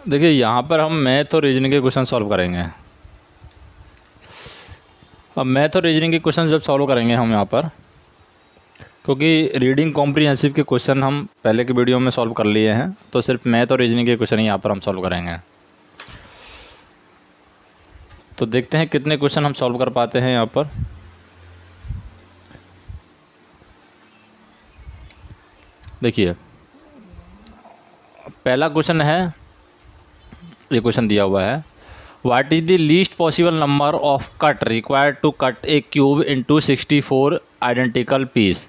देखिए यहाँ पर हम मैथ और रीजनिंग के क्वेश्चन सॉल्व करेंगे। अब मैथ और रीजनिंग के क्वेश्चन जब सॉल्व करेंगे हम यहाँ पर, क्योंकि रीडिंग कॉम्प्रिहेंसिव के क्वेश्चन हम पहले के वीडियो में सॉल्व कर लिए हैं, तो सिर्फ मैथ और रीजनिंग के क्वेश्चन ही यहाँ पर हम सॉल्व करेंगे। तो देखते हैं कितने क्वेश्चन हम सॉल्व कर पाते हैं यहाँ पर। देखिए पहला क्वेश्चन है, ये क्वेश्चन दिया हुआ है, what is the least possible number of cut required to cut a cube into 64 identical piece.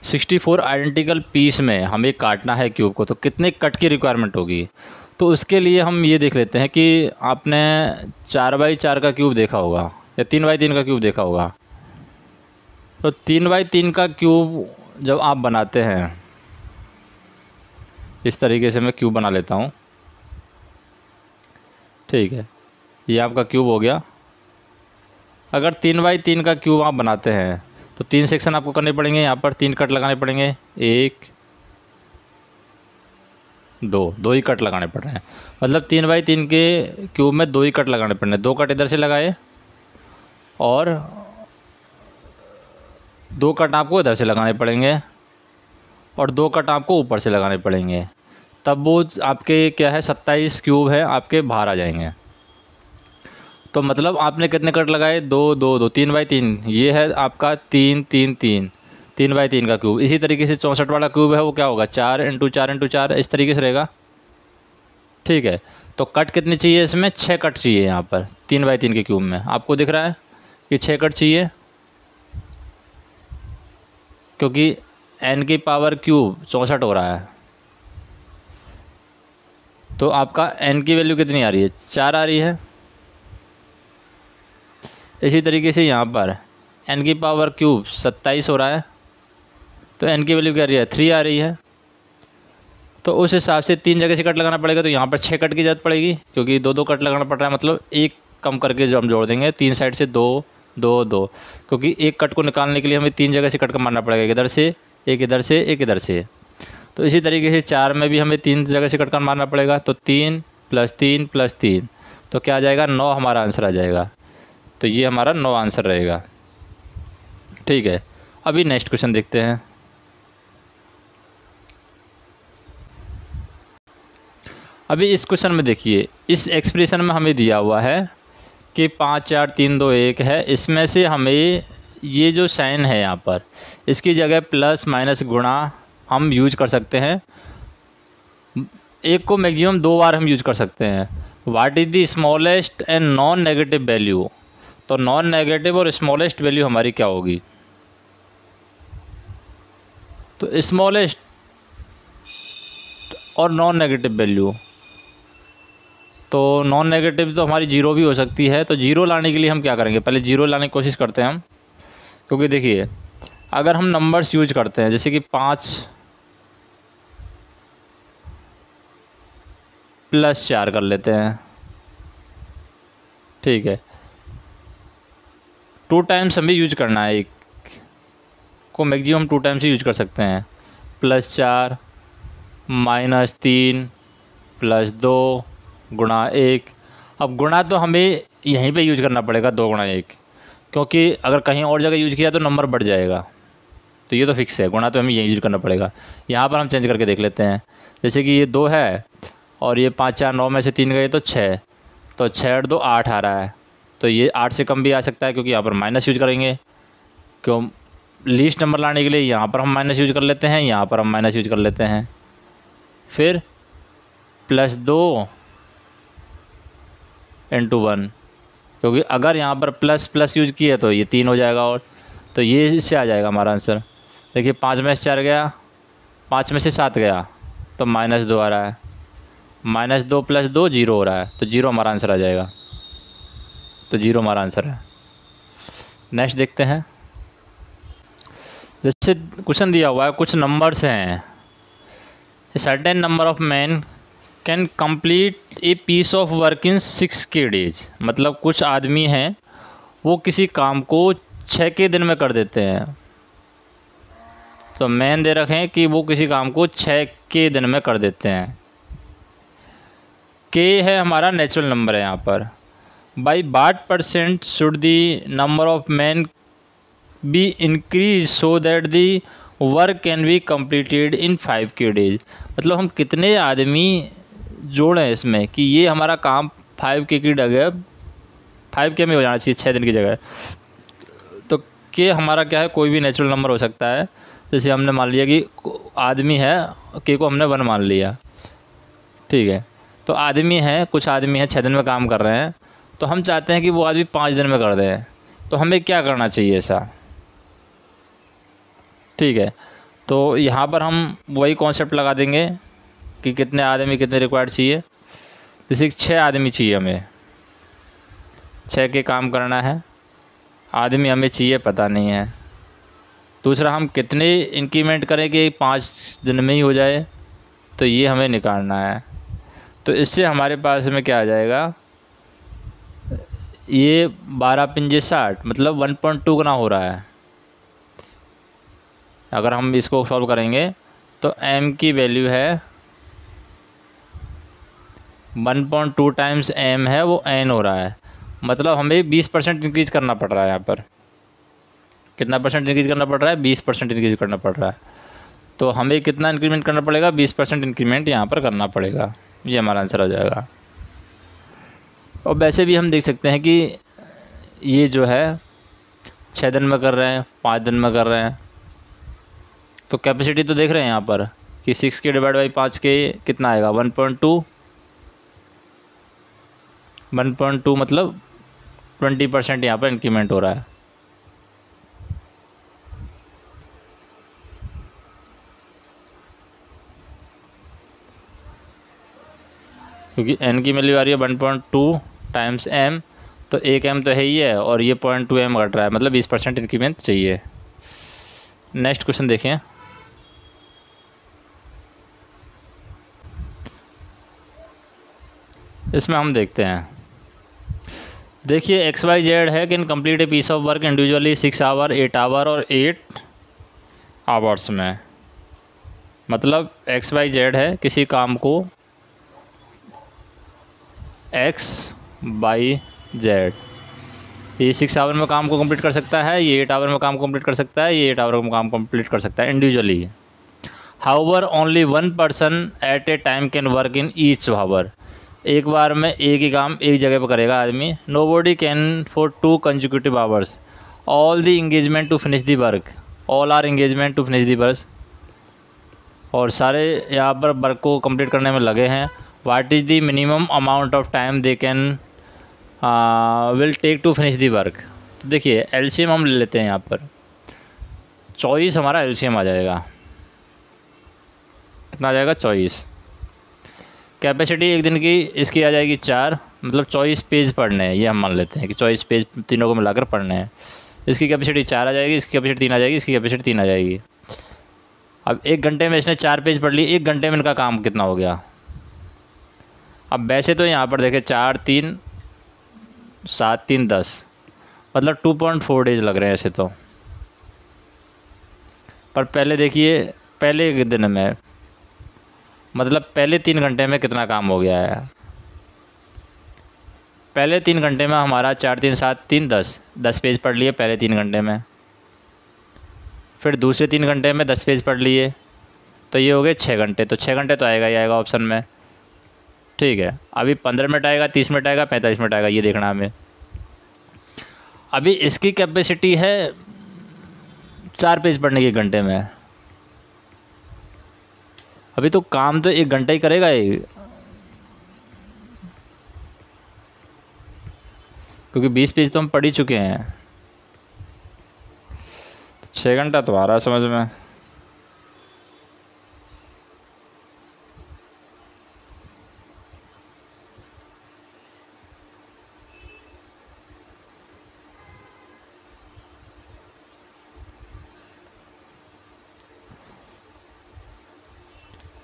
64 identical piece में हमें काटना है क्यूब को, तो कितने कट की रिक्वायरमेंट होगी। तो उसके लिए हम ये देख लेते हैं कि आपने 4x4 का क्यूब देखा होगा या 3x3 का क्यूब देखा होगा। तो 3x3 का क्यूब जब आप बनाते हैं, इस तरीके से मैं क्यूब बना लेता हूँ, ठीक है, ये आपका क्यूब हो गया। अगर 3x3 का क्यूब आप बनाते हैं तो 3 सेक्शन आपको करने पड़ेंगे, यहाँ पर 3 कट लगाने पड़ेंगे, 1 2 ही कट लगाने पड़ रहे हैं। मतलब 3x3 के क्यूब में 2 ही कट लगाने पड़ रहे हैं। 2 कट इधर से लगाए और 2 कट आपको इधर से लगाने पड़ेंगे और 2 कट आपको ऊपर से लगाने पड़ेंगे, तब वो आपके क्या है 27 क्यूब है आपके बाहर आ जाएंगे। तो मतलब आपने कितने कट लगाए, 2 2 2, 3x3, ये है आपका 3 3 3, 3x3 का क्यूब। इसी तरीके से 64 वाला क्यूब है वो क्या होगा, 4 × 4 × 4, इस तरीके से रहेगा, ठीक है। तो कट कितने चाहिए इसमें, 6 कट चाहिए यहाँ पर 3x3 के क्यूब में। आपको दिख रहा है कि 6 कट चाहिए, क्योंकि n की पावर क्यूब 64 हो रहा है। तो आपका n की वैल्यू कितनी आ रही है, 4 आ रही है। इसी तरीके से यहाँ पर n की पावर क्यूब 27 हो रहा है, तो n की वैल्यू क्या आ रही है, 3 आ रही है। तो उस हिसाब से 3 जगह से कट लगाना पड़ेगा, तो यहाँ पर 6 कट की ज़रूरत पड़ेगी, क्योंकि 2 कट लगाना पड़ रहा है। मतलब एक कम करके जो हम जोड़ देंगे 3 साइड से 2 2 2, क्योंकि एक कट को निकालने के लिए हमें 3 जगह से कट कर मारना पड़ेगा, एक इधर से, एक इधर से, एक इधर से। तो इसी तरीके से 4 में भी हमें 3 जगह से कट कर मारना पड़ेगा, तो 3 + 3 + 3, तो क्या आ जाएगा, 9 हमारा आंसर आ जाएगा। तो ये हमारा 9 आंसर रहेगा, ठीक है। अभी नेक्स्ट क्वेश्चन देखते हैं। अभी इस क्वेश्चन में देखिए, इस एक्सप्रेशन में हमें दिया हुआ है कि 5 4 3 2 1 है। इसमें से हमें ये जो साइन है यहाँ पर, इसकी जगह प्लस माइनस गुणा हम यूज कर सकते हैं। एक को मैक्सिमम 2 बार हम यूज कर सकते हैं। What is the smallest and non negative value. तो नॉन नेगेटिव और स्मॉलेस्ट वैल्यू हमारी क्या होगी, तो स्मॉलेस्ट और नॉन नेगेटिव वैल्यू, तो नॉन नेगेटिव तो हमारी 0 भी हो सकती है। तो 0 लाने के लिए हम क्या करेंगे, पहले 0 लाने की कोशिश करते हैं हम। क्योंकि देखिए अगर हम नंबर्स यूज करते हैं, जैसे कि 5 + 4 कर लेते हैं, ठीक है। 2 टाइम्स हमें यूज करना है, एक को मैक्सिमम 2 टाइम्स ही यूज कर सकते हैं। +4 -3 +2 गुणा 1। अब गुणा तो हमें यहीं पे यूज करना पड़ेगा, 2 × 1, क्योंकि अगर कहीं और जगह यूज किया तो नंबर बढ़ जाएगा। तो ये तो फिक्स है, गुणा तो हमें यहीं यूज करना पड़ेगा। यहाँ पर हम चेंज करके देख लेते हैं, जैसे कि ये 2 है और ये 5 4 9 में से 3 गए तो 6, तो 6 × 2 8 आ रहा है। तो ये 8 से कम भी आ सकता है, क्योंकि यहाँ पर माइनस यूज करेंगे। क्यों, लीस्ट नंबर लाने के लिए यहाँ पर हम माइनस यूज कर लेते हैं, यहाँ पर हम माइनस यूज कर लेते हैं। फिर +2 × 1, क्योंकि अगर यहाँ पर प्लस प्लस यूज किया तो ये 3 हो जाएगा, और तो ये इससे आ जाएगा हमारा आंसर। देखिए 5 में से 4 गया, 5 में से 7 गया, तो -2 आ रहा है। -2 + 2 0 हो रहा है, तो 0 हमारा आंसर आ जाएगा। तो 0 हमारा आंसर है। नेक्स्ट देखते हैं। जैसे क्वेश्चन दिया हुआ है, कुछ नंबर्स हैं, certain number of man can complete a piece of work in 6 के डेज। मतलब कुछ आदमी हैं वो किसी काम को 6 के दिन में कर देते हैं। तो मैन दे रखे हैं कि वो किसी काम को 6 के दिन में कर देते हैं। के है हमारा नेचुरल नंबर है यहाँ पर। By what % should the number of man be increase so that the work can be completed in 5 days। मतलब हम कितने आदमी जोड़ें इसमें कि ये हमारा काम 5K की जगह 5K में हो जाना चाहिए 6 दिन की जगह। तो के हमारा क्या है, कोई भी नेचुरल नंबर हो सकता है। जैसे हमने मान लिया कि आदमी है, के को हमने 1 मान लिया, ठीक है। तो आदमी है, कुछ आदमी है 6 दिन में काम कर रहे हैं, तो हम चाहते हैं कि वो आदमी 5 दिन में कर दें। तो हमें क्या करना चाहिए ऐसा, ठीक है। तो यहाँ पर हम वही कॉन्सेप्ट लगा देंगे कि कितने आदमी कितने रिक्वायर्ड चाहिए। जैसे 6 आदमी चाहिए, हमें 6 के काम करना है, आदमी हमें चाहिए पता नहीं है। दूसरा, हम कितने इंक्रीमेंट करें कि 5 दिन में ही हो जाए, तो ये हमें निकालना है। तो इससे हमारे पास में क्या आ जाएगा, ये 12 पंजे 60 मतलब 1.2 गुना हो रहा है। अगर हम इसको सॉल्व करेंगे तो m की वैल्यू है 1.2 टाइम्स m है, वो n हो रहा है। मतलब हमें 20% इंक्रीज करना पड़ रहा है। यहाँ पर कितना परसेंट इंक्रीज करना पड़ रहा है, 20% इंक्रीज करना पड़ रहा है। तो हमें कितना इंक्रीमेंट करना पड़ेगा, 20% इंक्रीमेंट यहाँ पर करना पड़ेगा। ये हमारा आंसर हो जाएगा। और वैसे भी हम देख सकते हैं कि ये जो है 6 दिन में कर रहे हैं, 5 दिन में कर रहे हैं। तो कैपेसिटी तो देख रहे हैं यहाँ पर कि 6K डिवाइड बाई 5K कितना आएगा, 1.2 मतलब 20% यहाँ पर इंक्रीमेंट हो रहा है। क्योंकि n की वैल्यू आ रही है 1.2 टाइम्स m, तो 1 m तो है ही है, और ये 0.2 m घट रहा है, मतलब 20% इंक्रीमेंट चाहिए। नेक्स्ट क्वेश्चन देखें। इसमें हम देखते हैं, देखिए XYZ है कि इन complete a piece of work individually 6 hour, 8 hour और 8 आवर्स में। मतलब XYZ है, किसी काम को XYZ ये 6 आवर में काम को कंप्लीट कर सकता है, ये 8 आवर में काम कंप्लीट कर सकता है, ये 8 आवर में काम कंप्लीट कर सकता है individually. However only 1 person at a time can work in each hour. एक बार में एक ही काम एक जगह पर करेगा आदमी। Nobody can for 2 consecutive hours all the engagement to finish the work, all are engagement to finish the work. और सारे यहाँ पर वर्क को कंप्लीट करने में लगे हैं। What is the minimum amount of time they can will take to finish the work. तो देखिए एलसीएम हम ले लेते हैं यहाँ पर, चॉइस हमारा एलसीएम आ जाएगा, कितना आ जाएगा 24। कैपेसिटी एक दिन की इसकी आ जाएगी 4, मतलब 24 पेज पढ़ने हैं, ये हम मान लेते हैं कि 24 पेज तीनों को मिलाकर पढ़ने हैं। इसकी कैपेसिटी 4 आ जाएगी, इसकी कैपेसिटी 3 आ जाएगी, इसकी कैपेसिटी 3 आ जाएगी। अब 1 घंटे में इसने 4 पेज पढ़ लिए, 1 घंटे में इनका काम कितना हो गया। अब वैसे तो यहाँ पर देखें 4 3 7 3 10, मतलब 2.4 डेज लग रहे हैं ऐसे तो। पर पहले देखिए, पहले एक दिन में मतलब पहले 3 घंटे में कितना काम हो गया है। पहले 3 घंटे में हमारा 4 3 7 3 10 पेज पढ़ लिए पहले 3 घंटे में। फिर दूसरे 3 घंटे में 10 पेज पढ़ लिए, तो ये हो गए 6 घंटे। तो 6 घंटे तो आएगा ही आएगा ऑप्शन में, ठीक है। अभी 15 मिनट आएगा, 30 मिनट आएगा, 45 मिनट आएगा, ये देखना हमें। अभी इसकी कैपेसिटी है 4 पेज पढ़ने की 1 घंटे में। अभी तो काम तो 1 घंटा ही करेगा ये, क्योंकि 20 पेज तो हम पढ़ ही चुके हैं। 6 घंटा तो आ रहा है समझ में।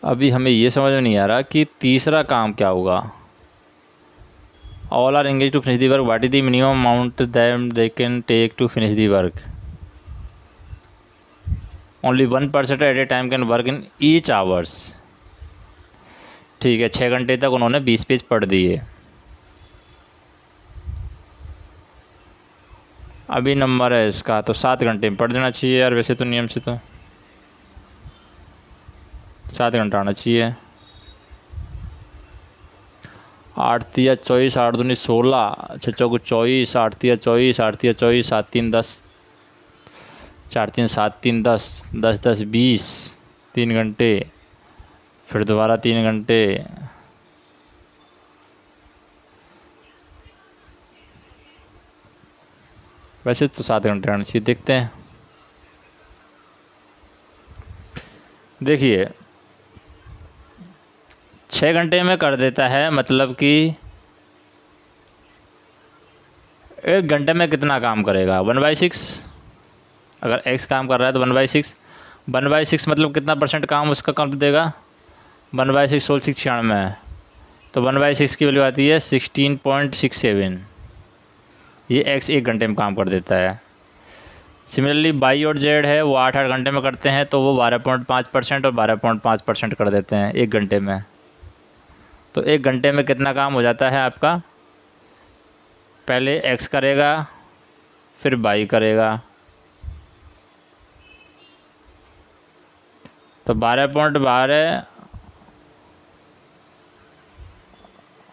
अभी हमें ये समझ में नहीं आ रहा कि तीसरा काम क्या होगा। All are engage to finish the work, what is the minimum amount that they can take to finish the work. Only 1 person at a time can work in each hours. ठीक है, 6 घंटे तक उन्होंने 20 पेज पढ़ दिए। अभी number है इसका तो 7 घंटे में पढ़ देना चाहिए यार, वैसे तो नियम से तो 7 घंटा आना चाहिए। 8 तिया 24, 8 दूनी 16, 6 चौको 24, 8 तिया 24, 8 तिया 24, 7 3 10, 4 3 7 3 10, 10 10 20, 3 घंटे, फिर दोबारा 3 घंटे। वैसे तो 7 घंटे आना चाहिए, देखते हैं। देखिए 6 घंटे में कर देता है, मतलब कि 1 घंटे में कितना काम करेगा, 1/6। अगर x काम कर रहा है तो 1/6, 1/6 मतलब कितना परसेंट काम उसका कर देगा, 1/6 16 96, तो 1/6 की वैल्यू आती है 16.67। ये x 1 घंटे में काम कर देता है। सिमिलरली बाई और जेड है वो 8 घंटे में करते हैं, तो वो 12.5% और 12.5% कर देते हैं 1 घंटे में। तो 1 घंटे में कितना काम हो जाता है आपका, पहले x करेगा फिर बाई करेगा, तो 12.12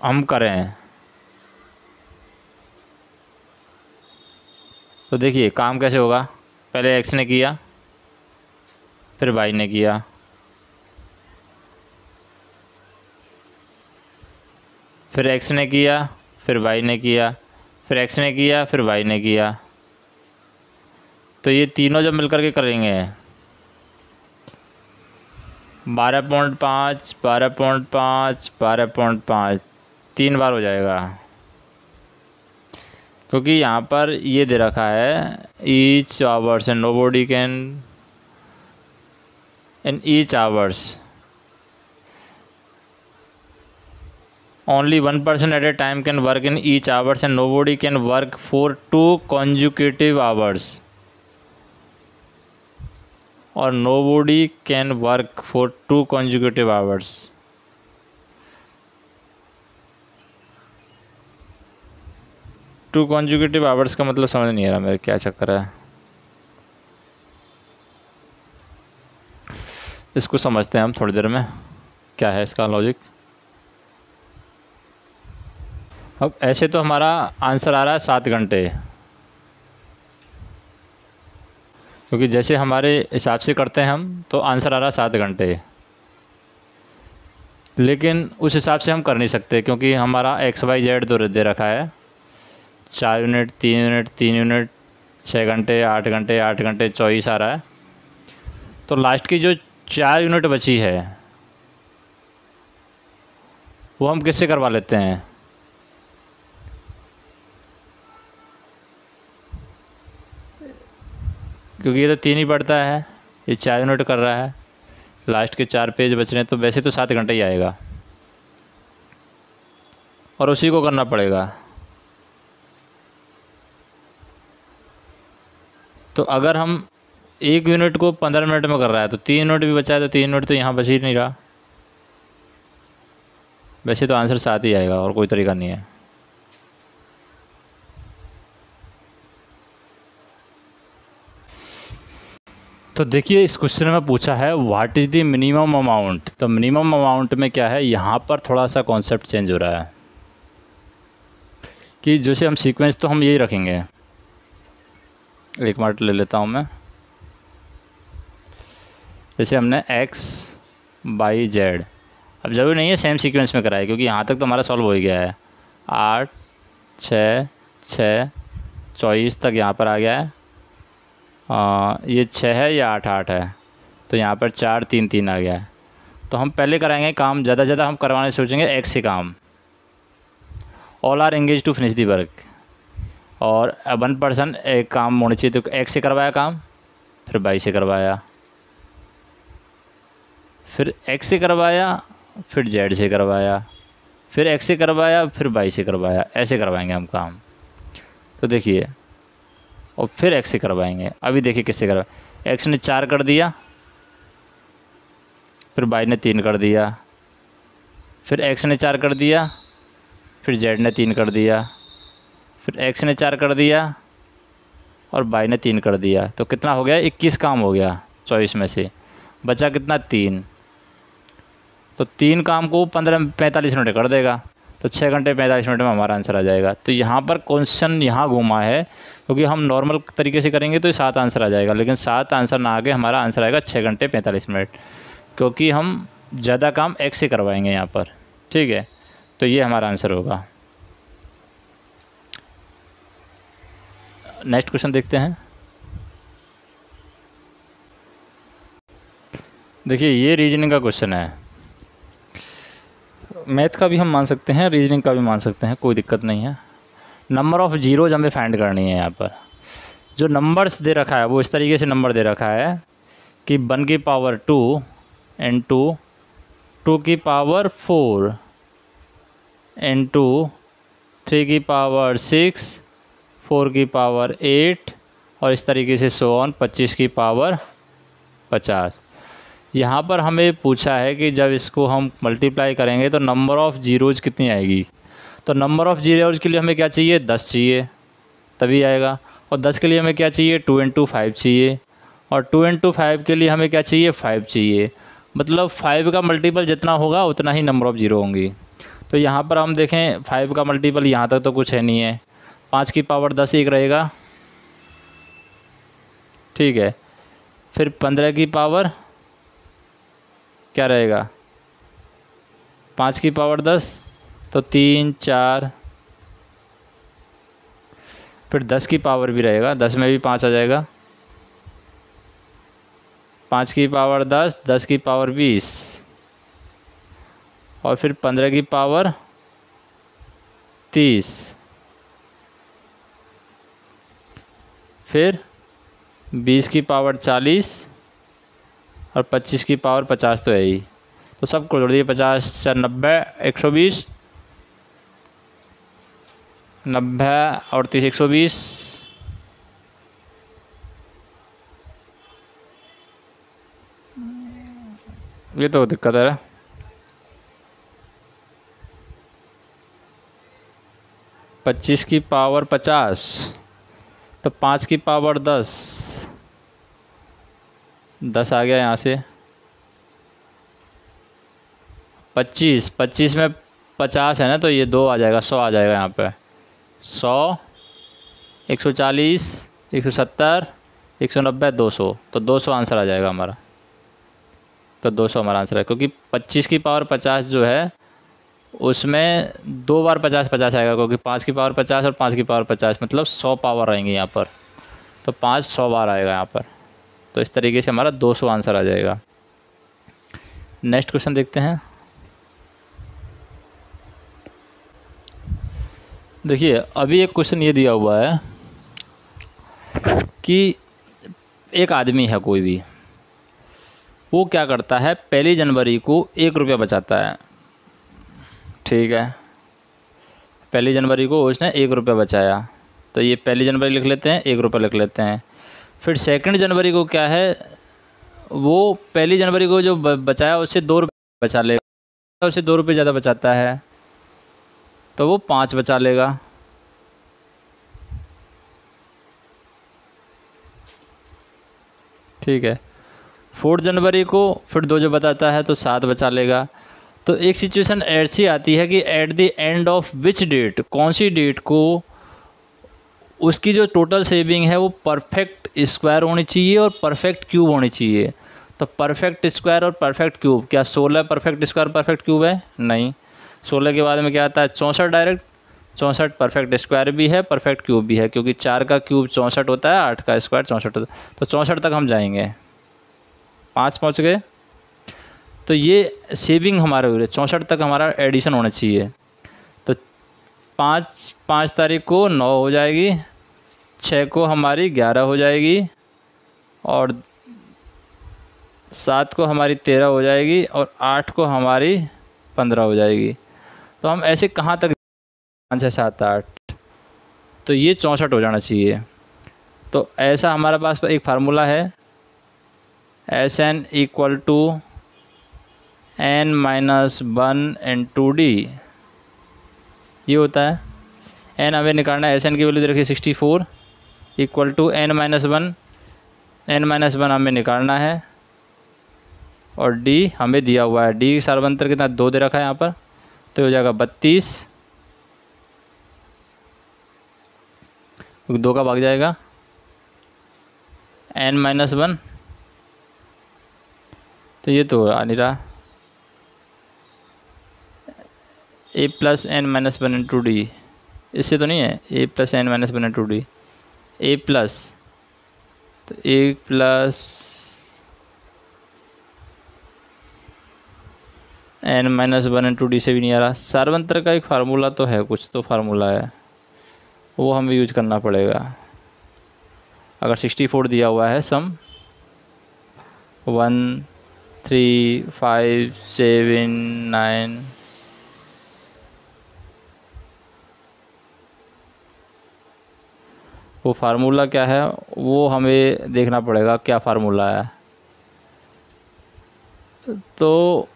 हम करें तो देखिए काम कैसे होगा, पहले x ने किया फिर y ने किया, फिर x ने किया फिर y ने किया, फिर x ने किया फिर y ने किया, तो ये तीनों जब मिलकर के करेंगे 12.5 12.5 12.5 3 बार हो जाएगा, क्योंकि यहाँ पर ये दे रखा है each hours and nobody can in each hours only one person at a time can work in each hours and nobody can work for 2 consecutive hours, or nobody can work for 2 consecutive hours। Two consecutive hours का मतलब समझ नहीं आ रहा मेरे, क्या चक्कर है, इसको समझते हैं हम थोड़ी देर में क्या है इसका लॉजिक। अब ऐसे तो हमारा आंसर आ रहा है 7 घंटे, क्योंकि जैसे हमारे हिसाब से करते हैं हम तो आंसर आ रहा है 7 घंटे, लेकिन उस हिसाब से हम कर नहीं सकते क्योंकि हमारा XYZ तो दे रखा है 4 यूनिट 3 यूनिट 3 यूनिट 6 घंटे 8 घंटे 8 घंटे 24 आ रहा है, तो लास्ट की जो 4 यूनिट बची है वो हम किससे करवा लेते हैं, क्योंकि ये तो 3 ही पड़ता है, ये 4 यूनिट कर रहा है, लास्ट के 4 पेज बच रहे हैं, तो वैसे तो 7 घंटे ही आएगा और उसी को करना पड़ेगा। तो अगर हम 1 यूनिट को 15 मिनट में कर रहा है तो 3 यूनिट भी बचा है, तो 3 यूनिट तो यहाँ बच ही नहीं रहा, वैसे तो आंसर 7 ही आएगा और कोई तरीका नहीं है। तो देखिए इस क्वेश्चन में पूछा है what is the minimum amount, तो मिनिमम अमाउंट में क्या है, यहाँ पर थोड़ा सा कॉन्सेप्ट चेंज हो रहा है कि जैसे हम सीक्वेंस तो हम यही रखेंगे, एक मिनट ले लेता हूँ मैं, जैसे हमने x बाई जेड, अब ज़रूरी नहीं है सेम सीक्वेंस में कराए क्योंकि यहाँ तक तो हमारा सॉल्व हो ही गया है, 8 6 6 24 तक यहाँ पर आ गया है, ये 6 है या 8 8 है, तो यहाँ पर 4 3 3 आ गया है। तो हम पहले कराएंगे काम, ज़्यादा से ज़्यादा हम करवाने सोचेंगे x से काम, all are engage to finish the work, और 1 पर्सन एक काम होना चाहिए, तो x से करवाया काम, फिर y से करवाया, फिर x से करवाया, फिर z से करवाया, फिर x से करवाया, फिर y से करवाया, ऐसे करवाएंगे हम काम। तो देखिए और फिर x से करवाएंगे, अभी देखिए किससे करवाए, x ने 4 कर दिया, फिर y ने 3 कर दिया, फिर x ने 4 कर दिया, फिर z ने 3 कर दिया, फिर x ने 4 कर दिया और y ने 3 कर दिया। तो कितना हो गया? 21 काम हो गया 24 में से। बचा कितना? 3। तो 3 काम को 45 मिनट कर देगा, तो 6 घंटे 45 मिनट में हमारा आंसर आ जाएगा। तो यहाँ पर क्वेश्चन यहाँ घूमा है, क्योंकि हम नॉर्मल तरीके से करेंगे तो 7 आंसर आ जाएगा, लेकिन 7 आंसर ना आके हमारा आंसर आएगा 6 घंटे 45 मिनट, क्योंकि हम ज़्यादा काम x से करवाएंगे यहाँ पर। ठीक है, तो ये हमारा आंसर होगा। नेक्स्ट क्वेश्चन देखते हैं। देखिए, ये रीजनिंग का क्वेश्चन है। मैथ का भी हम मान सकते हैं, रीजनिंग का भी मान सकते हैं, कोई दिक्कत नहीं है। नंबर ऑफ़ जीरोज हमें फाइंड करनी है। यहाँ पर जो नंबर्स दे रखा है वो इस तरीके से नंबर दे रखा है कि 1 की पावर 2 इंटू 2 की पावर 4 इंटू 3 की पावर 6, 4 की पावर 8 और इस तरीके से सो ऑन 25 की पावर 50। यहाँ पर हमें पूछा है कि जब इसको हम मल्टीप्लाई करेंगे तो नंबर ऑफ़ जीरोज कितनी आएगी। तो नंबर ऑफ़ जीरोज के लिए हमें क्या चाहिए? 10 चाहिए, तभी आएगा। और 10 के लिए हमें क्या चाहिए? 2 इंटू 5 चाहिए। और 2 इंटू 5 के लिए हमें क्या चाहिए? 5 चाहिए। मतलब 5 का मल्टीपल जितना होगा उतना ही नंबर ऑफ़ जीरो होंगी। तो यहाँ पर हम देखें 5 का मल्टीपल यहाँ तक तो कुछ है नहीं है। 5 की पावर 10 एक रहेगा, ठीक है। फिर 15 की पावर क्या रहेगा? 5 की पावर 10 तो 3 4, फिर 10 की पावर भी रहेगा, 10 में भी 5 आ जाएगा। 5 की पावर 10, 10 की पावर 20 और फिर 15 की पावर 30, फिर 20 की पावर 40 और 25 की पावर 50 तो है ही। तो सबको जोड़ दिए, 50 4 90, 120, 90 और 30 120। ये तो दिक्कत है। 25 की पावर 50 तो 5 की पावर 10, 10 आ गया यहाँ से। 25 में 50 है ना, तो ये 2 आ जाएगा, 100 आ जाएगा यहाँ पे। 100, 140, 170, 190, 200, तो 200 आंसर आ जाएगा हमारा। तो 200 हमारा आंसर है, क्योंकि 25 की पावर 50 जो है उसमें 2 बार 50 50 आएगा, क्योंकि 5 की पावर 50 और 5 की पावर 50 मतलब 100 पावर आएंगे यहाँ पर। तो 5 100 बार आएगा यहाँ पर। तो इस तरीके से हमारा 200 आंसर आ जाएगा। नेक्स्ट क्वेश्चन देखते हैं। देखिए, अभी एक क्वेश्चन ये दिया हुआ है कि एक आदमी है कोई भी, वो क्या करता है, 1 जनवरी को 1 रुपया बचाता है। ठीक है, 1 जनवरी को उसने 1 रुपया बचाया, तो ये 1 जनवरी लिख लेते हैं, 1 रुपया लिख लेते हैं। फिर 2 जनवरी को क्या है, वो 1 जनवरी को जो बचाया उससे 2 रुपये बचा लेगा, उससे 2 रुपये ज़्यादा बचाता है तो वो 5 बचा लेगा। ठीक है, 4 जनवरी को फिर 2 जो बताता है तो 7 बचा लेगा। तो एक सिचुएशन ऐसी आती है कि at the end of which date, कौन सी डेट को उसकी जो टोटल सेविंग है वो परफेक्ट स्क्वायर होनी चाहिए और परफेक्ट क्यूब होनी चाहिए। तो परफेक्ट स्क्वायर और परफेक्ट क्यूब, क्या 16 परफेक्ट स्क्वायर परफेक्ट क्यूब है? नहीं। 16 के बाद में क्या आता है? 64 डायरेक्ट। 64 परफेक्ट स्क्वायर भी है, परफेक्ट क्यूब भी है, क्योंकि 4 का क्यूब 64 होता है, 8 का स्क्वायर 64 होता है। तो 64 तक हम जाएंगे, 5 पहुँच गए। तो ये सेविंग हमारे हो रही है, 64 तक हमारा एडिशन होना चाहिए। तो 5 तारीख को 9 हो जाएगी, 6 को हमारी 11 हो जाएगी और 7 को हमारी 13 हो जाएगी और 8 को हमारी 15 हो जाएगी। तो हम ऐसे कहाँ तक 5 6 7 8, तो ये 64 हो जाना चाहिए। तो ऐसा हमारे पास एक फार्मूला है, SN = n-1/2d ये होता है। n हमें निकालना है, Sn की वैल्यू दे रखी है 64 इक्वल टू n-1 हमें निकालना है और d हमें दिया हुआ है। d सार्वंतर कितना 2 दे रखा है यहाँ पर, तो हो जाएगा 32, 2 का भाग जाएगा n-1, तो ये तो आ नहीं रहा, a + n-1/2d इससे तो नहीं है, a + n-1/2d a प्लस, तो a + n-1/2d से भी नहीं आ रहा। सार्वंतर का एक फार्मूला तो है, कुछ तो फार्मूला है, वो हमें यूज करना पड़ेगा। अगर 64 दिया हुआ है सम 1 3 5 7 9, वो फार्मूला क्या है वो हमें देखना पड़ेगा, क्या फार्मूला है। तो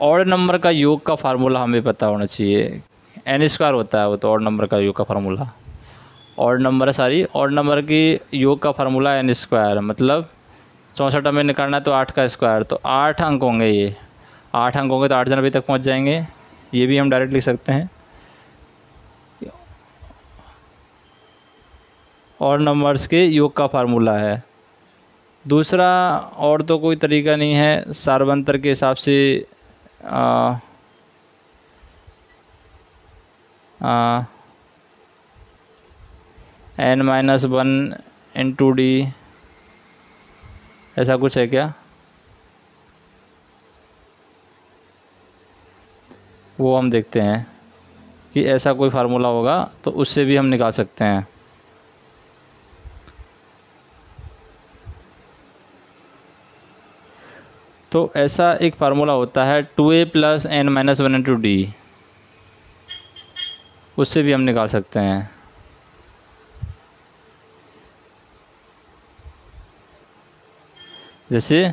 ऑड नंबर का योग का फार्मूला हमें पता होना चाहिए, n² होता है वो, तो ऑड नंबर का योग का फार्मूला, ऑड नंबर सारी ऑड नंबर की योग का फार्मूला n², मतलब 64 हमें निकालना है तो 8 का स्क्वायर, तो 8 अंक होंगे, ये 8 अंक होंगे तो 8 जनवरी तक पहुंच जाएंगे। ये भी हम डायरेक्ट लिख सकते हैं, और नंबर्स के योग का फार्मूला है। दूसरा और तो कोई तरीका नहीं है, सार्वंतर के हिसाब से n-1/2d ऐसा कुछ है क्या, वो हम देखते हैं कि ऐसा कोई फार्मूला होगा तो उससे भी हम निकाल सकते हैं। तो ऐसा एक फार्मूला होता है 2a + n-1/2d, उससे भी हम निकाल सकते हैं। जैसे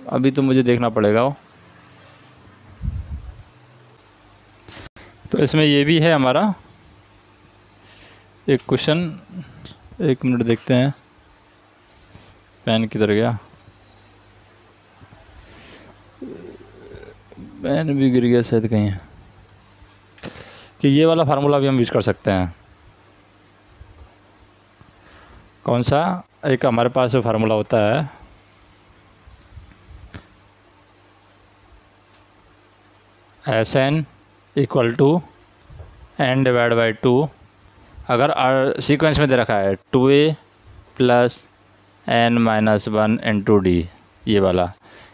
अभी तो मुझे देखना पड़ेगा वो, तो इसमें ये भी है हमारा एक क्वेश्चन, 1 मिनट देखते हैं, पेन किधर गया, पेन भी गिर गया शायद कहीं, कि ये वाला फार्मूला भी हम यूज कर सकते हैं। कौन सा, एक हमारे पास फार्मूला होता है Sn = n/2, अगर सीक्वेंस में दे रखा है 2a + n-1/2d, ये वाला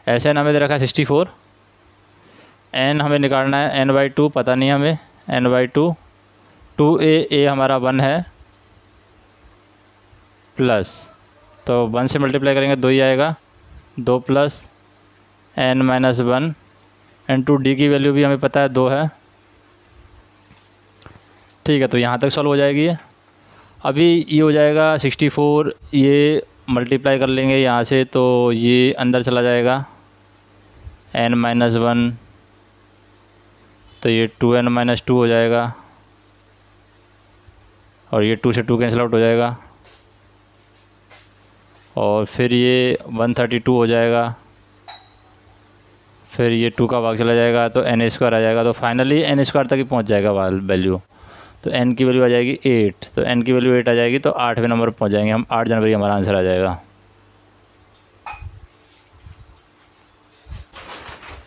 Sn हमें दे रखा है 64, n हमें निकालना है n/2, पता नहीं हमें n/2, 2a हमारा 1 है, प्लस, तो 1 से मल्टीप्लाई करेंगे 2 ही आएगा, 2 + n-1/2d की वैल्यू भी हमें पता है 2 है। ठीक है, तो यहाँ तक सॉल्व हो जाएगी ये। अभी ये हो जाएगा 64, ये मल्टीप्लाई कर लेंगे यहाँ से, तो ये अंदर चला जाएगा n-1, तो ये 2n-2 हो जाएगा, और ये 2 से 2 कैंसिल आउट हो जाएगा, और फिर ये 132 हो जाएगा, फिर ये 2 का भाग चला जाएगा तो n² आ जाएगा, तो फाइनली n² तक ही पहुंच जाएगा वैल्यू, तो n की वैल्यू आ जाएगी 8, तो n की वैल्यू 8 आ जाएगी, तो 8वें नंबर पर पहुंच जाएंगे हम, 8 जनवरी हमारा आंसर आ जाएगा।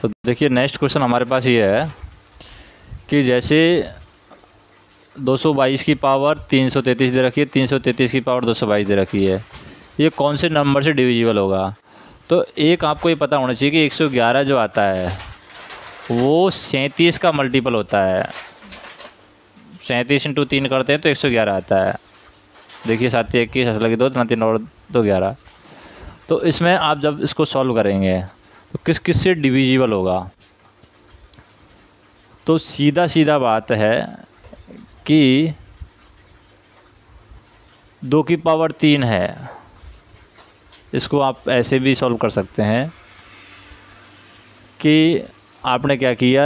तो देखिए नेक्स्ट क्वेश्चन हमारे पास ये है कि जैसे 222 की पावर 333 दे रखी है, 333 की पावर 222 दे रखी है, ये कौन से नंबर से डिविजिबल होगा। तो एक आपको ये पता होना चाहिए कि 111 जो आता है वो 37 का मल्टीपल होता है, 37 × 3 करते हैं तो 111 आता है। देखिए 7 21 ऐसा लगे 2 3 और 2 11, तो इसमें आप जब इसको सॉल्व करेंगे तो किस किस से डिविजिबल होगा, तो सीधा सीधा बात है कि 2 की पावर 3 है, इसको आप ऐसे भी सॉल्व कर सकते हैं कि आपने क्या किया,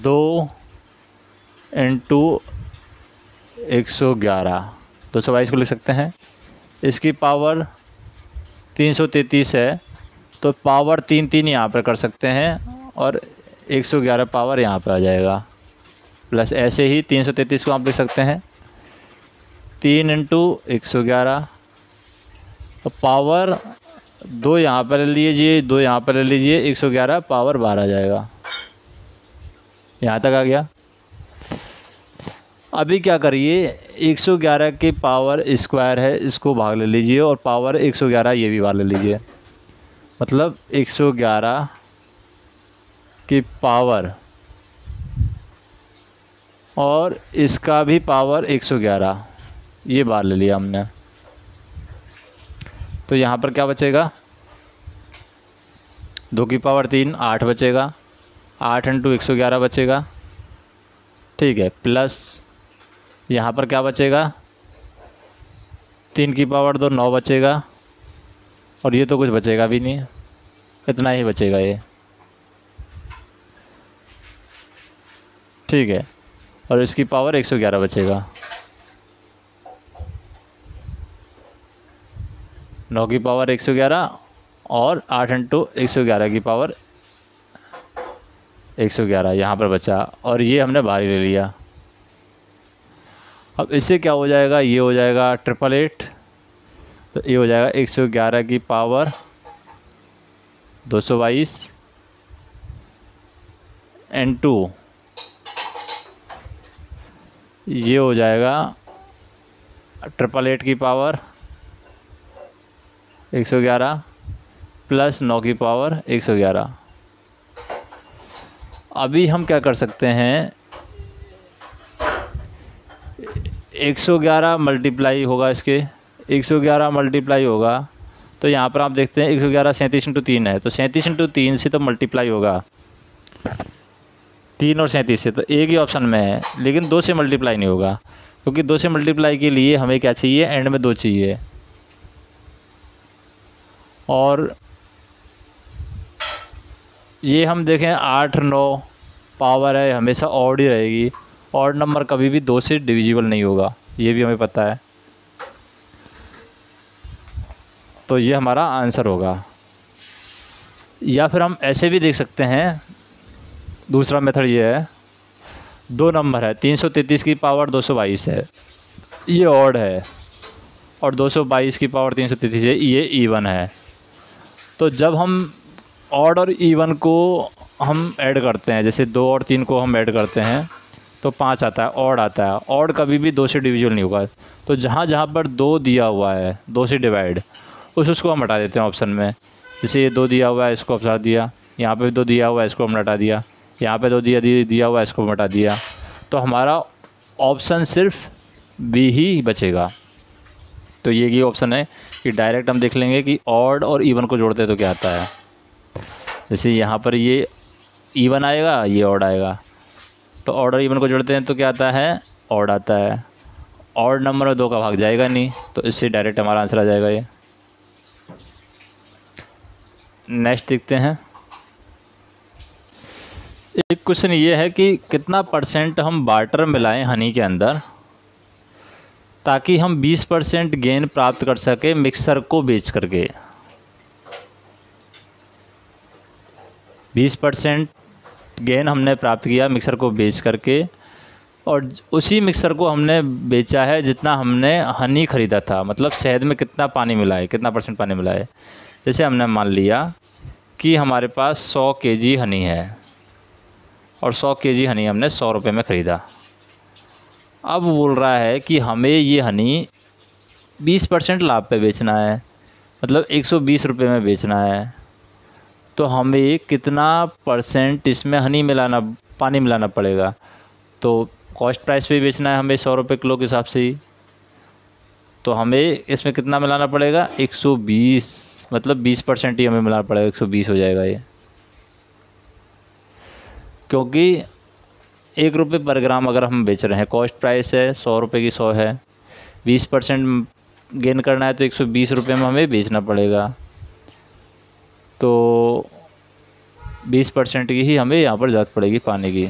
2 इंटू 111, 222 को लिख सकते हैं। इसकी पावर 333 है, तो पावर 3 यहाँ पर कर सकते हैं और 111 पावर यहाँ पर आ जाएगा। प्लस ऐसे ही 333 को आप लिख सकते हैं 3 इंटू 111, तो पावर 2 यहाँ पर ले लीजिए, 2 यहाँ पर ले लीजिए, 111 पावर 12 आ जाएगा। यहाँ तक आ गया। अभी क्या करिए, 111 की पावर स्क्वायर है, इसको भाग ले लीजिए और पावर 111 ये भी भाग ले लीजिए। मतलब 111 की पावर और इसका भी पावर 111 ये बार ले लिया हमने। तो यहाँ पर क्या बचेगा, 2 की पावर 3 8 बचेगा, 8 इंटू 111 बचेगा, ठीक है। प्लस यहाँ पर क्या बचेगा, 3 की पावर 2 9 बचेगा, और ये तो कुछ बचेगा भी नहीं, इतना ही बचेगा ये, ठीक है। और इसकी पावर 111 बचेगा, 9 की पावर 111 और 8 इंटू 111 की पावर 111 यहाँ पर बचा, और ये हमने बाहर ही ले लिया। अब इससे क्या हो जाएगा, ये हो जाएगा 888, तो ये हो जाएगा 111 की पावर 222 इंटू ये हो जाएगा 888 की पावर 111 प्लस 9 की पावर 111। अभी हम क्या कर सकते हैं, 111 मल्टीप्लाई होगा, इसके 111 मल्टीप्लाई होगा, तो यहाँ पर आप देखते हैं 111 37 इंटू 3 है, तो 37 इंटू 3 से तो मल्टीप्लाई होगा 3 और 37 से, तो एक ही ऑप्शन में है, लेकिन 2 से मल्टीप्लाई नहीं होगा, क्योंकि 2 से मल्टीप्लाई के लिए हमें क्या चाहिए, एंड में 2 चाहिए। और ये हम देखें 8 9 पावर है, हमेशा ऑड ही रहेगी, ऑड नंबर कभी भी 2 से डिविजिबल नहीं होगा, ये भी हमें पता है। तो ये हमारा आंसर होगा। या फिर हम ऐसे भी देख सकते हैं, दूसरा मेथड ये है, 2 नंबर है, 333 की पावर 222 है, ये ऑड है, और 222 की पावर 333 है, ये इवन है। तो जब हम ऑड और इवन को हम ऐड करते हैं, जैसे 2 और 3 को हम ऐड करते हैं तो 5 आता है, ऑड आता है। ऑड कभी भी 2 से डिविजिबल नहीं होगा, तो जहाँ जहाँ पर 2 दिया हुआ है, 2 से डिवाइड, उसको हम हटा देते हैं ऑप्शन में। जैसे ये 2 दिया हुआ है, इसको हटा दिया, यहाँ पे भी 2 दिया हुआ है, इसको हम हटा दिया, यहाँ पे 2 दिया हुआ है, इसको हम हटा दिया, तो हमारा ऑप्शन सिर्फ बी ही बचेगा। तो ये ऑप्शन है कि डायरेक्ट हम देख लेंगे कि ऑड और इवन को जोड़ते हैं तो क्या आता है। जैसे यहाँ पर ये इवन आएगा, ये ऑड आएगा, तो ऑड और इवन को जोड़ते हैं तो क्या आता है, ऑड आता है। ऑड नंबर में 2 का भाग जाएगा नहीं, तो इससे डायरेक्ट हमारा आंसर आ जाएगा ये। नेक्स्ट देखते हैं। एक क्वेश्चन ये है कि कितना % हम वाटर मिलाएं हनी के अंदर ताकि हम 20% गेन प्राप्त कर सके मिक्सर को बेच करके। 20% गेन हमने प्राप्त किया मिक्सर को बेच करके, और उसी मिक्सर को हमने बेचा है जितना हमने हनी ख़रीदा था। मतलब शहद में कितना पानी मिला है, कितना % पानी मिला है। जैसे हमने मान लिया कि हमारे पास 100 kg हनी है और 100 kg हनी हमने 100 रुपये में ख़रीदा। अब बोल रहा है कि हमें ये हनी 20% लाभ पे बेचना है, मतलब 120 रुपये में बेचना है। तो हमें कितना % इसमें हनी मिलाना, पानी मिलाना पड़ेगा। तो कॉस्ट प्राइस पे बेचना है हमें 100 रुपये किलो के हिसाब से ही, तो हमें इसमें कितना मिलाना पड़ेगा, 120, मतलब 20% ही हमें मिलाना पड़ेगा, 120 हो जाएगा ये। क्योंकि 1 रुपये पर ग्राम अगर हम बेच रहे हैं, कॉस्ट प्राइस है 100 रुपये की 100 है, 20% गेन करना है तो 120 रुपये में हमें बेचना पड़ेगा। तो 20% की ही हमें यहाँ पर ज़रूरत पड़ेगी पानी की।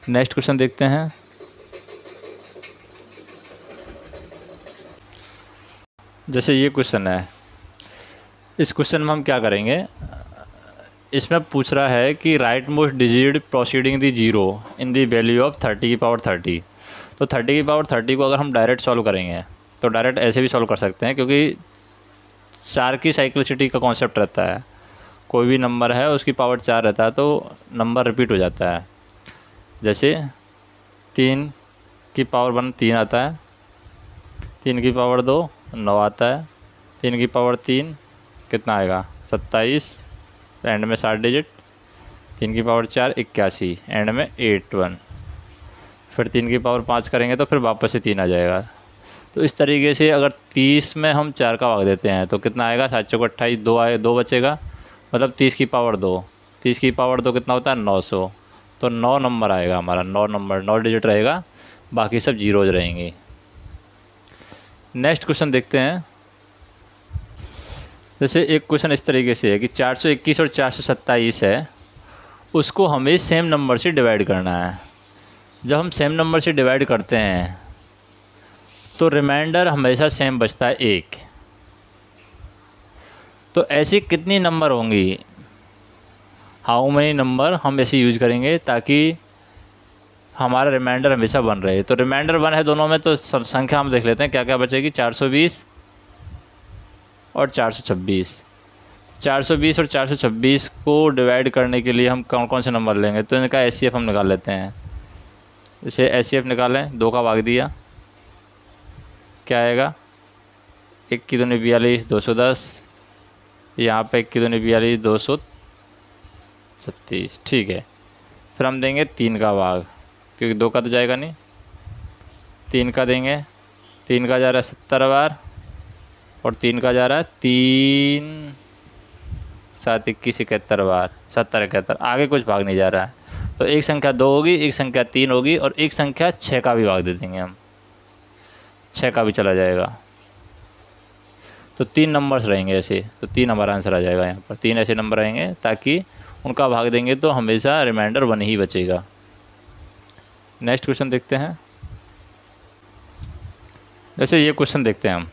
नेक्स्ट क्वेश्चन देखते हैं। जैसे ये क्वेश्चन है, इस क्वेश्चन में हम क्या करेंगे, इसमें पूछ रहा है कि right most digit proceeding the zero in the value of 30 की पावर 30। तो 30 की पावर 30 को अगर हम डायरेक्ट सॉल्व करेंगे तो डायरेक्ट ऐसे भी सॉल्व कर सकते हैं, क्योंकि 4 की साइक्लिसिटी का कॉन्सेप्ट रहता है। कोई भी नंबर है उसकी पावर 4 रहता है तो नंबर रिपीट हो जाता है। जैसे 3 की पावर 1 3 आता है, 3 की पावर 2 9 आता है, 3 की पावर 3 कितना आएगा 27, एंड में 7 डिजिट, 3 की पावर 4 81, एंड में 81। फिर 3 की पावर 5 करेंगे तो फिर वापस से 3 आ जाएगा। तो इस तरीके से अगर 30 में हम 4 का भाग देते हैं तो कितना आएगा 7 चौक 28, 2 आए 2 बचेगा, मतलब 30 की पावर 2, 30 की पावर 2 कितना होता है 900। तो 9 नंबर आएगा हमारा, 9 नंबर 9 डिजिट रहेगा, बाकी सब जीरोज रहेंगे। नेक्स्ट क्वेश्चन देखते हैं। जैसे एक क्वेश्चन इस तरीके से है कि 421 और 427 है, उसको हमें सेम नंबर से डिवाइड करना है। जब हम सेम नंबर से डिवाइड करते हैं तो रिमाइंडर हमेशा सेम बचता है 1। तो ऐसी कितनी नंबर होंगी, हाउ मेनी नंबर हम ऐसे यूज करेंगे ताकि हमारा रिमाइंडर हमेशा बन रहे। तो रिमाइंडर 1 है दोनों में, तो संख्या हम देख लेते हैं क्या क्या बचेगी, 420 और 426। 420 और 426 को डिवाइड करने के लिए हम कौन कौन से नंबर लेंगे, तो इनका एचसीएफ हम निकाल लेते हैं। जैसे एचसीएफ निकालें, 2 का भाग दिया क्या आएगा, 1 की दूनी 42 210, यहाँ पे 1 की दूनी 42 236, ठीक है। फिर हम देंगे 3 का भाग, क्योंकि 2 का तो जाएगा नहीं, 3 का देंगे, 3 का जा रहा है 70 बार और 3 का जा रहा है 3 7 21 71 बार, 70 71, आगे कुछ भाग नहीं जा रहा है। तो एक संख्या 2 होगी, एक संख्या 3 होगी और एक संख्या 6 का भी भाग दे देंगे हम, 6 का भी चला जाएगा। तो 3 नंबर्स रहेंगे ऐसे, तो 3 हमारा आंसर आ जाएगा यहाँ पर। 3 ऐसे नंबर रहेंगे ताकि उनका भाग देंगे तो हमेशा रिमाइंडर 1 ही बचेगा। नेक्स्ट क्वेश्चन देखते हैं। जैसे ये क्वेश्चन देखते हैं हम,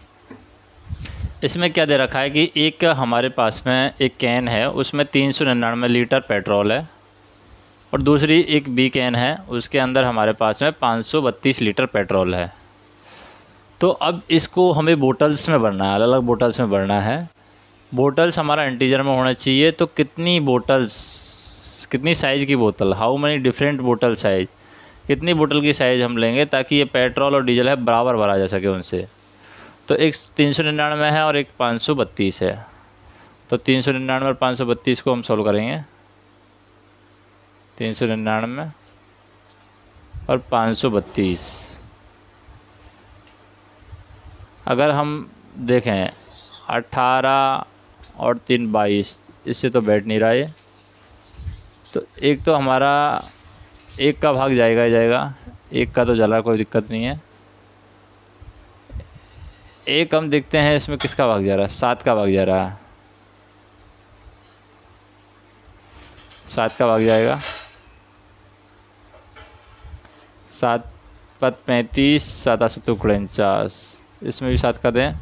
इसमें क्या दे रखा है कि एक हमारे पास में एक कैन है, उसमें 399 लीटर पेट्रोल है, और दूसरी एक बी कैन है, उसके अंदर हमारे पास में 532 लीटर पेट्रोल है। तो अब इसको हमें बोटल्स में भरना है, अलग अलग बोटल्स में भरना है। बोटल्स हमारा इंटीजर में होना चाहिए, तो कितनी बोटल्स, कितनी साइज़ की बोतल, how many different bottle size, कितनी बोतल की साइज़ हम लेंगे ताकि ये पेट्रोल और डीजल है बराबर भरा जा सके उनसे। तो एक 399 है और एक 532 है, तो 399 और 532 को हम सोल्व करेंगे। 399 और 532, अगर हम देखें 18 और 3 22, इससे तो बैठ नहीं रहा है। तो एक तो हमारा एक का भाग जाएगा ही जाएगा, एक का तो जला, कोई दिक्कत नहीं है। एक हम देखते हैं इसमें किसका भाग जा रहा है, 7 का भाग जा रहा है, 7 का भाग जाएगा। 7 पद 35, 7 7 49, इसमें भी 7 का दें,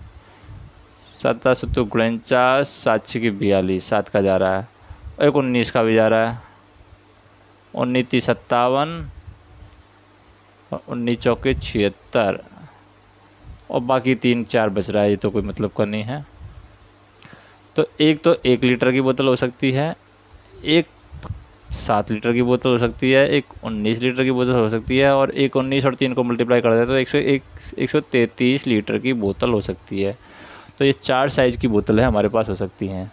7 7 49, 7 6 की 42, 7 का जा रहा है। एक 19 का भी जा रहा है, 19 30 57 और 19 चौके 76, और बाकी 3 4 बच रहा है, ये तो कोई मतलब का नहीं है। तो एक तो 1 लीटर की बोतल हो सकती है, एक 7 लीटर की बोतल हो सकती है, एक 19 लीटर की बोतल हो सकती है, और एक 19 और 3 को मल्टीप्लाई कर दें तो 133 लीटर की बोतल हो सकती है। तो ये 4 साइज़ की बोतल है हमारे पास हो सकती हैं।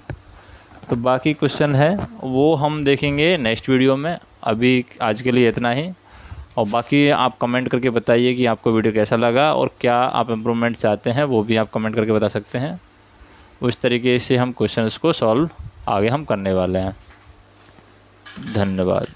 तो बाकी क्वेश्चन है वो हम देखेंगे नेक्स्ट वीडियो में। अभी आज के लिए इतना ही, और बाकी आप कमेंट करके बताइए कि आपको वीडियो कैसा लगा और क्या आप इम्प्रूवमेंट चाहते हैं, वो भी आप कमेंट करके बता सकते हैं। उस तरीके से हम क्वेश्चंस को सॉल्व आगे हम करने वाले हैं। धन्यवाद।